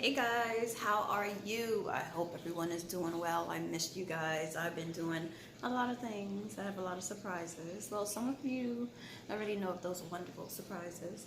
Hey guys, how are you? I hope everyone is doing well. I missed you guys. I've been doing a lot of things. I have a lot of surprises. Well, some of you already know of those wonderful surprises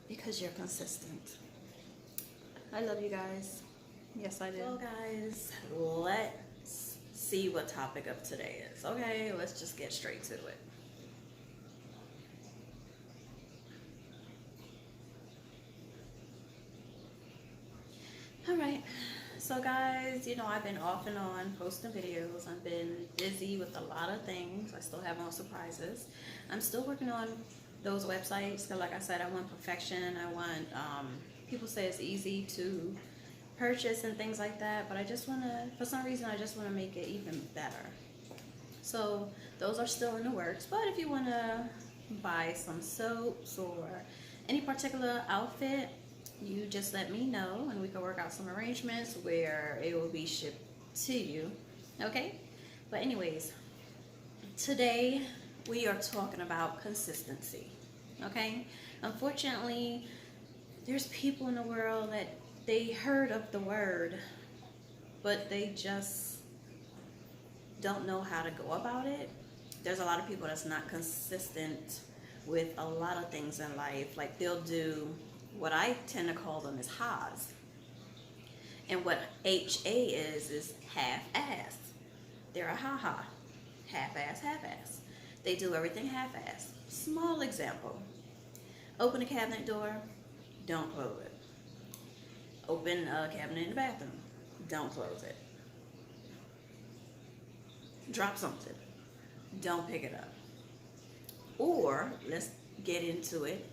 because you're consistent. I love you guys. Yes, I do. Well, guys, let's see what topic of today is. Okay, let's just get straight to it. All right. So guys, I've been off and on posting videos. I've been busy with a lot of things. I still have more surprises. I'm still working on those websites. Cause like I said, I want perfection. I want, people say it's easy to purchase and things like that, but I just want to, for some reason, I just want to make it even better. So those are still in the works. But if you want to buy some soaps or any particular outfit, you just let me know and we can work out some arrangements where it will be shipped to you. Okay? But anyways, today we are talking about consistency. Okay? Unfortunately, there's people in the world that they heard of the word, but they just don't know how to go about it. There's a lot of people that's not consistent with a lot of things in life. Like they'll do what I tend to call them is Ha's. And what HA is half-ass. They're a ha-ha. Half-ass, half-ass. They do everything half-ass. Small example. Open a cabinet door, don't close it. Open a cabinet in the bathroom, don't close it. Drop something, don't pick it up. Or, let's get into it,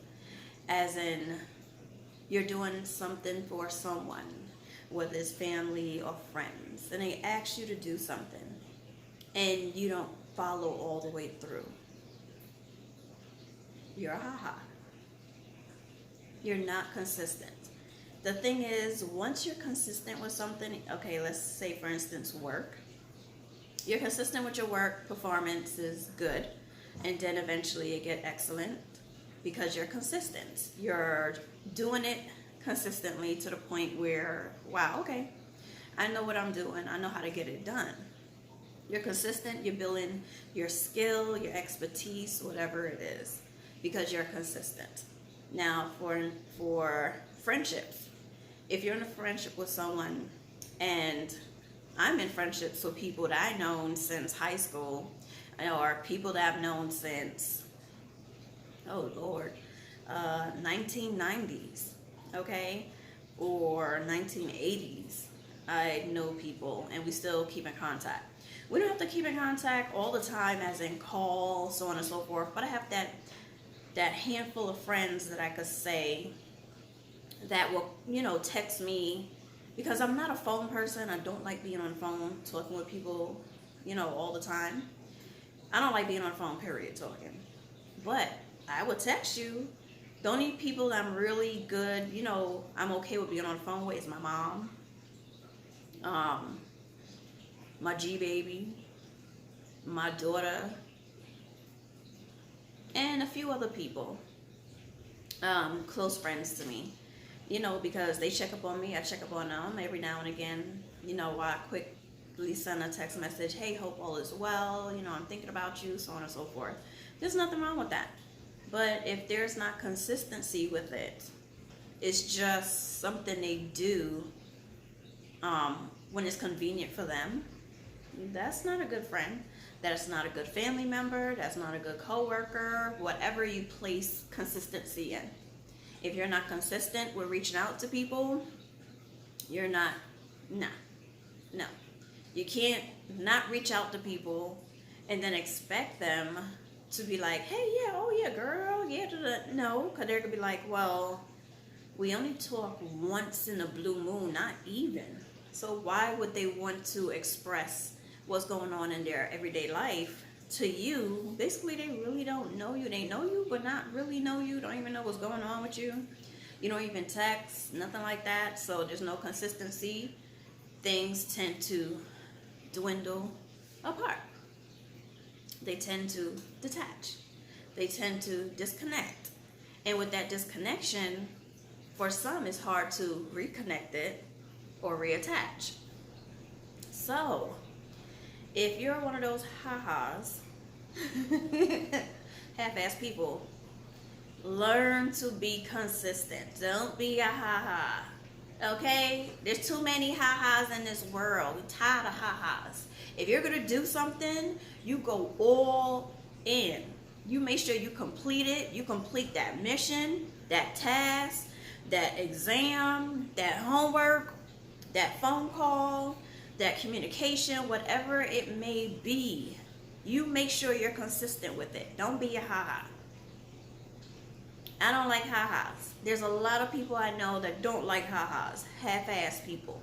as in, you're doing something for someone, whether it's family or friends, and they ask you to do something, and you don't follow all the way through. You're a ha-ha. You're not consistent. The thing is, once you're consistent with something, okay, let's say for instance work. You're consistent with your work, performance is good, and then eventually it get excellent because you're consistent. You're doing it consistently to the point where, wow, okay, I know what I'm doing. I know how to get it done. You're consistent. You're building your skill, your expertise, whatever it is, because you're consistent. Now, for friendships, if you're in a friendship with someone, and I'm in friendships with people that I've known since high school, or people that I've known since, oh Lord, 1990s, okay, or 1980s. I know people and we still keep in contact. We don't have to keep in contact all the time as in call, so on and so forth, but I have that handful of friends that I could say that will, text me, because I'm not a phone person. I don't like being on the phone talking with people, all the time. I don't like being on the phone, period, talking. But I would text you. The only people I'm really good, I'm okay with being on the phone with is my mom, my G baby, my daughter, and a few other people, close friends to me, because they check up on me, I check up on them every now and again. I quickly send a text message, hey, hope all is well, I'm thinking about you, so on and so forth. There's nothing wrong with that. But if there's not consistency with it, it's just something they do when it's convenient for them, that's not a good friend. That's not a good family member. That's not a good coworker. Whatever you place consistency in. If you're not consistent with reaching out to people, you're not, no. You can't not reach out to people and then expect them to be like, hey, yeah, oh yeah, girl, yeah, no, because they're going to be like, well, we only talk once in a blue moon, not even. So why would they want to express what's going on in their everyday life to you? Basically, they really don't know you. They know you, but not really know you. Don't even know what's going on with you. You don't even text, nothing like that. So there's no consistency. Things tend to dwindle apart. They tend to detach. They tend to disconnect. And with that disconnection, for some, it's hard to reconnect it or reattach. So, if you're one of those ha-has, half-ass people, learn to be consistent. Don't be a ha-ha. Okay? There's too many ha-has in this world. We're tired of ha-has. If you're going to do something, you go all in. You make sure you complete it. You complete that mission, that task, that exam, that homework, that phone call, that communication, whatever it may be. You make sure you're consistent with it. Don't be a ha-ha. I don't like ha-has. There's a lot of people I know that don't like ha-has. Half-ass people.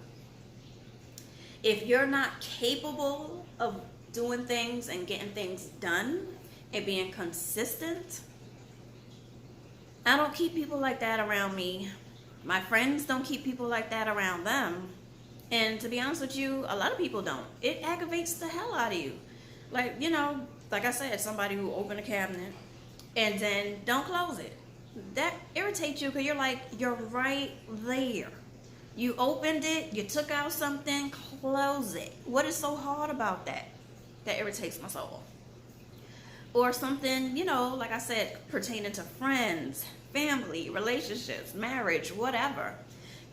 If you're not capable of doing things and getting things done and being consistent, I don't keep people like that around me. My friends don't keep people like that around them. And to be honest with you, a lot of people don't. It aggravates the hell out of you. Like, you know, like I said, somebody who opened a cabinet and then don't close it. That irritates you because you're like, you're right there. You opened it, you took out something, close it. What is so hard about that? That irritates my soul. Or something, you know, like I said, pertaining to friends, family, relationships, marriage, whatever.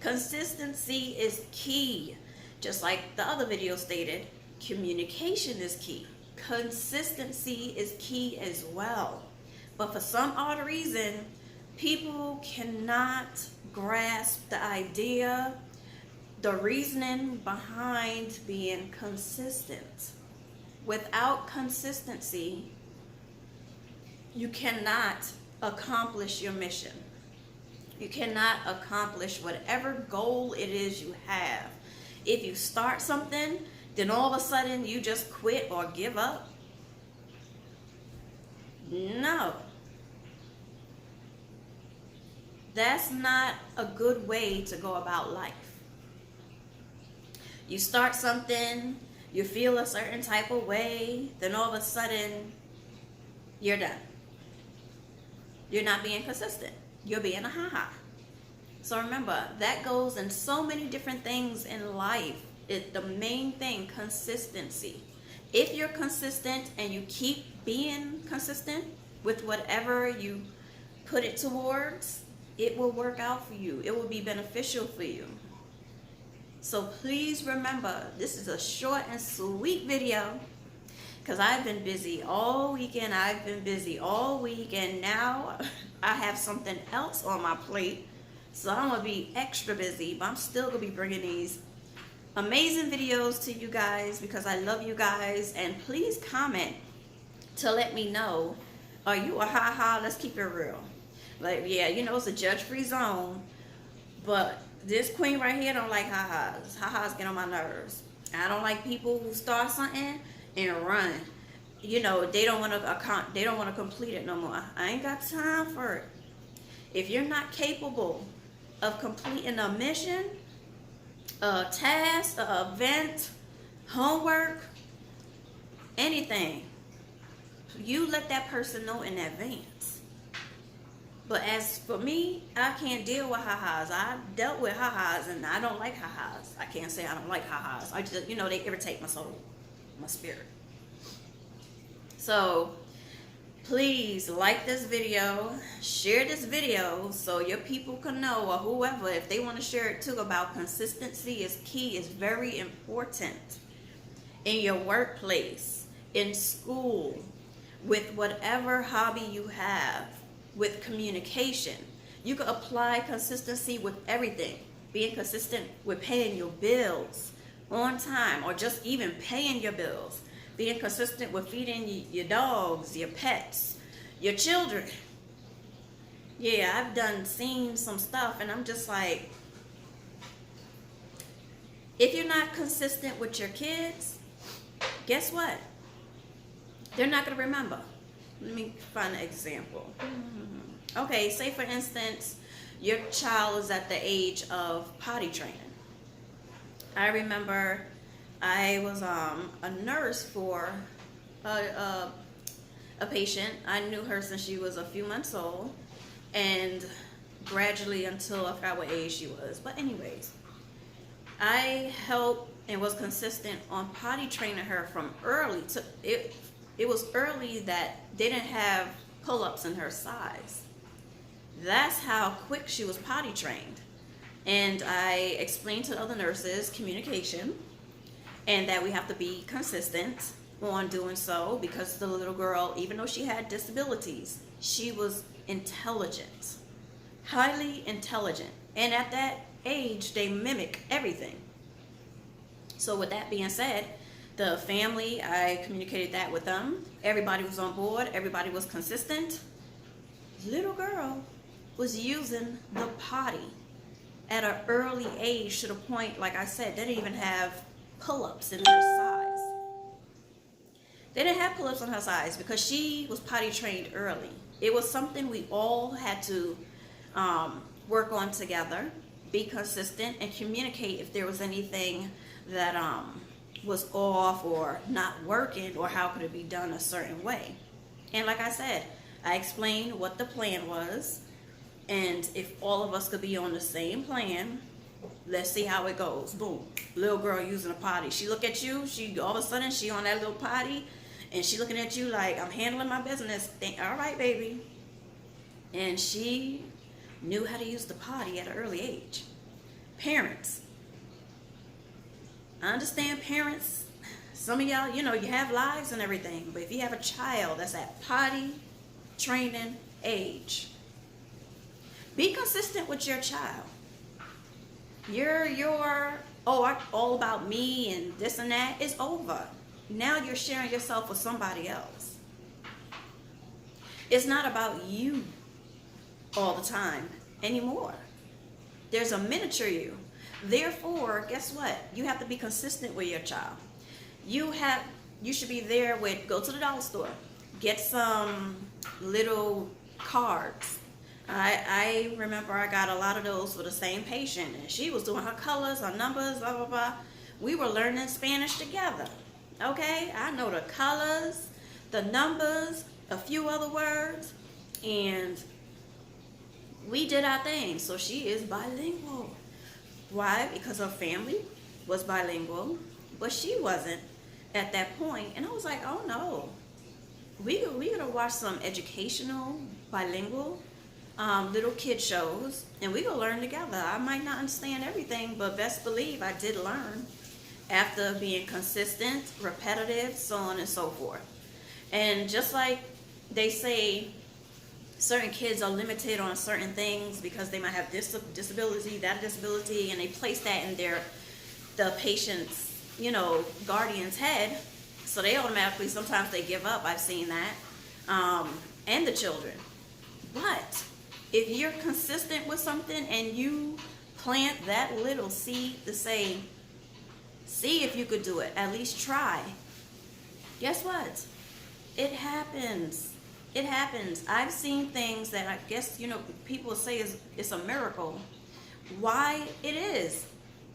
Consistency is key. Just like the other video stated, communication is key. Consistency is key as well. But for some odd reason, people cannot grasp the idea, the reasoning behind being consistent. Without consistency, you cannot accomplish your mission. You cannot accomplish whatever goal it is you have. If you start something, then all of a sudden you just quit or give up. No. That's not a good way to go about life. You start something, you feel a certain type of way, then all of a sudden you're done. You're not being consistent. You're being a ha-ha. So remember, that goes in so many different things in life. The main thing, consistency. If you're consistent and you keep being consistent with whatever you put it towards, it will work out for you. It will be beneficial for you. So please remember, this is a short and sweet video because I've been busy all weekend. I've been busy all week, and now I have something else on my plate. So I'm going to be extra busy, but I'm still going to be bringing these amazing videos to you guys because I love you guys. And please comment to let me know, are you a ha-ha? Let's keep it real. Like, yeah, you know, it's a judge-free zone, but this queen right here don't like ha-has. Ha-has get on my nerves. I don't like people who start something and run. You know, they don't want to complete it no more. I ain't got time for it. If you're not capable of completing a mission, a task, an event, homework, anything, you let that person know in advance. But as for me, I can't deal with ha-has. I've dealt with ha-has and I don't like ha-has. I can't say I don't like ha-has. I just, you know, they irritate my soul, my spirit. So please like this video, share this video so your people can know, or whoever, if they want to share it too, about consistency is key, is very important in your workplace, in school, with whatever hobby you have. With communication, you can apply consistency with everything. Being consistent with paying your bills on time, or just even paying your bills. Being consistent with feeding your dogs, your pets, your children. Yeah, I've seen some stuff and I'm just like, if you're not consistent with your kids, guess what? They're not going to remember. Let me find an example. Okay, say for instance, your child is at the age of potty training. I remember I was a nurse for a patient. I knew her since she was a few months old, and gradually until I forgot what age she was. But anyways, I helped and was consistent on potty training her from early to it. It was early that they didn't have pull-ups in her size. That's how quick she was potty trained. And I explained to other nurses communication and that we have to be consistent on doing so, because the little girl, even though she had disabilities, she was intelligent, highly intelligent. And at that age, they mimic everything. So with that being said, the family, I communicated that with them. Everybody was on board. Everybody was consistent. Little girl was using the potty at an early age, to the point, like I said, they didn't even have pull-ups in her size. They didn't have pull-ups on her size because she was potty trained early. It was something we all had to work on together, be consistent, and communicate if there was anything that was off or not working, or how could it be done a certain way. And like I said, I explained what the plan was, and if all of us could be on the same plan, let's see how it goes. Boom, little girl using a potty. She look at you, she all of a sudden she on that little potty, and she looking at you like, I'm handling my business. All right, baby. And she knew how to use the potty at an early age. Parents, I understand parents, some of y'all, you have lives and everything, but if you have a child that's at potty training age, be consistent with your child. All about me and this and that is over. Now you're sharing yourself with somebody else. It's not about you all the time anymore. There's a miniature you. Therefore, guess what? You have to be consistent with your child. You should be there with, go to the dollar store, get some little cards. I remember I got a lot of those for the same patient, and she was doing her colors, her numbers, blah, blah, blah. We were learning Spanish together, okay? I know the colors, the numbers, a few other words, and we did our thing. So she is bilingual. Why? Because her family was bilingual, but she wasn't at that point. And I was like, oh no, we gonna watch some educational, bilingual little kid shows, and we gonna learn together. I might not understand everything, but best believe I did learn after being consistent, repetitive, so on and so forth. And just like they say, certain kids are limited on certain things because they might have this disability, that disability, and they place that in the patient's, guardian's head. So they automatically, sometimes they give up. I've seen that. And the children. But if you're consistent with something and you plant that little seed to say, see if you could do it, at least try. Guess what? It happens. It happens. I've seen things that I guess, people say it's a miracle. Why? It is.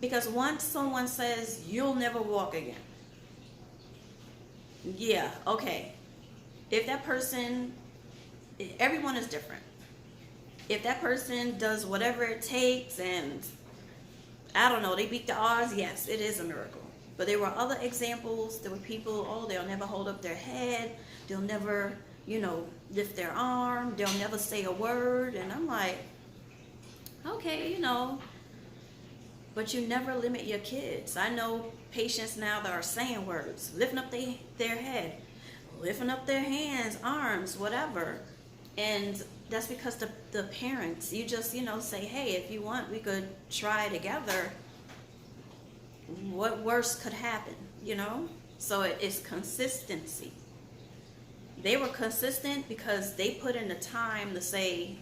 Because once someone says, you'll never walk again. Yeah, okay. If that person, everyone is different. If that person does whatever it takes and, I don't know, they beat the odds, yes, it is a miracle. But there were other examples. There were people, they'll never hold up their head. They'll never, lift their arm. They'll never say a word. And I'm like, okay, but you never limit your kids. I know patients now that are saying words, lifting up their head, lifting up their hands, arms, whatever. And that's because the parents, you just, say, hey, if you want, we could try together. What worse could happen, So it's consistency. They were consistent because they put in the time to say,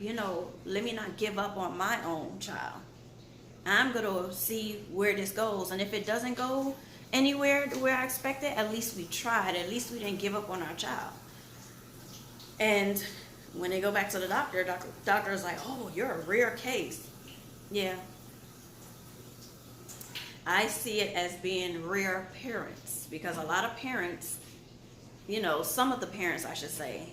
let me not give up on my own child. I'm going to see where this goes. And if it doesn't go anywhere where I expected, at least we tried. At least we didn't give up on our child. And when they go back to the doctor is like, oh, you're a rare case. Yeah. I see it as being rare parents, because a lot of parents, some of the parents, I should say,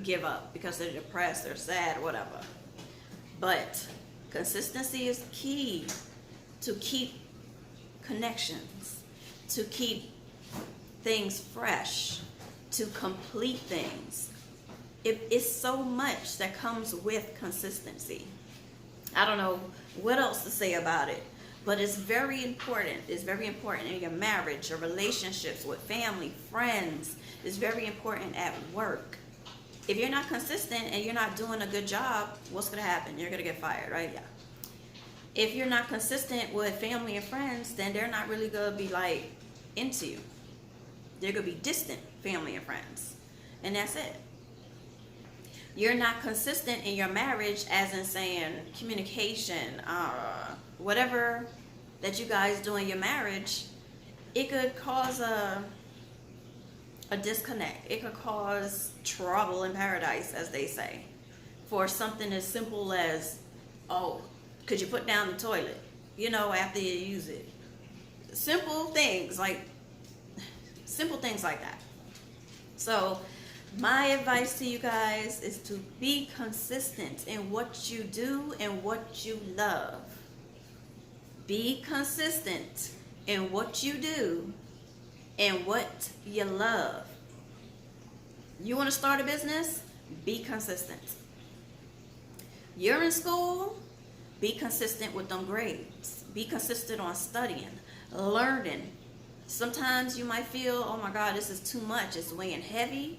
give up because they're depressed, they're sad, whatever. But consistency is key to keep connections, to keep things fresh, to complete things. It's so much that comes with consistency. I don't know what else to say about it, but it's very important. It's very important in your marriage, your relationships with family, friends. It's very important at work. If you're not consistent and you're not doing a good job, what's going to happen? You're going to get fired, right? Yeah. If you're not consistent with family and friends, then they're not really going to be like into you. They're going to be distant family and friends. And that's it. You're not consistent in your marriage, as in saying communication, whatever that you guys do in your marriage, it could cause a disconnect. It could cause trouble in paradise, as they say, for something as simple as, oh, could you put down the toilet, after you use it? Simple things like that. So my advice to you guys is to be consistent in what you do and what you love. Be consistent in what you do and what you love. You want to start a business? Be consistent. You're in school? Be consistent with them grades. Be consistent on studying, learning. Sometimes you might feel, oh my God, this is too much. It's weighing heavy.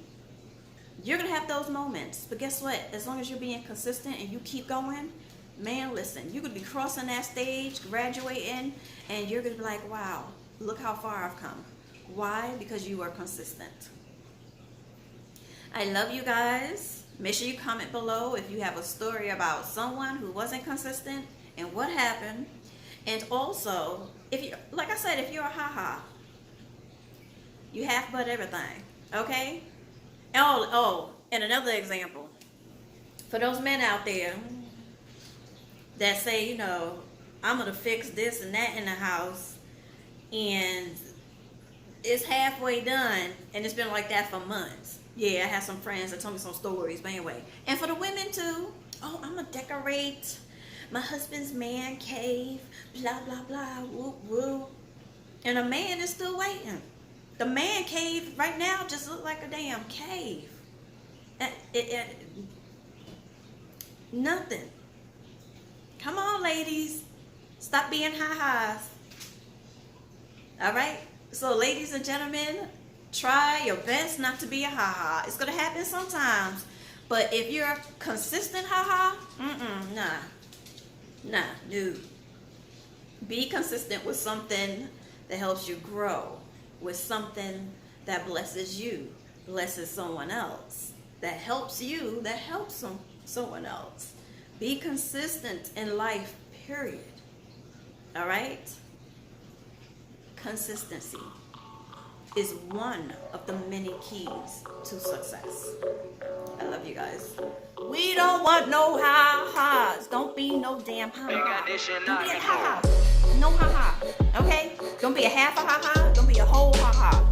You're going to have those moments. But guess what? As long as you're being consistent and you keep going, man, listen, you could be crossing that stage, graduating, and you're going to be like, wow, look how far I've come. Why? Because you are consistent. I love you guys. Make sure you comment below if you have a story about someone who wasn't consistent and what happened. And also, if you, like I said, if you're a ha-ha, you half but everything, okay? Oh, and another example. For those men out there that say, I'm going to fix this and that in the house, and it's halfway done, and it's been like that for months. Yeah, I have some friends that told me some stories, but anyway. And for the women too, oh, I'm going to decorate my husband's man cave, blah, blah, blah, woo, woo. And a man is still waiting. The man cave right now just look like a damn cave. Nothing. Come on, ladies. Stop being ha-has. All right? So, ladies and gentlemen, try your best not to be a ha-ha. It's going to happen sometimes. But if you're a consistent ha-ha, no. Be consistent with something that helps you grow. With something that blesses you, blesses someone else. That helps you, that helps someone else. Be consistent in life, period. All right? Consistency is one of the many keys to success. I love you guys. We don't want no ha-has. Don't be no damn ha-ha. Don't be a ha-ha. No ha-ha. Okay? Don't be a half a ha-ha. Don't be a whole ha-ha.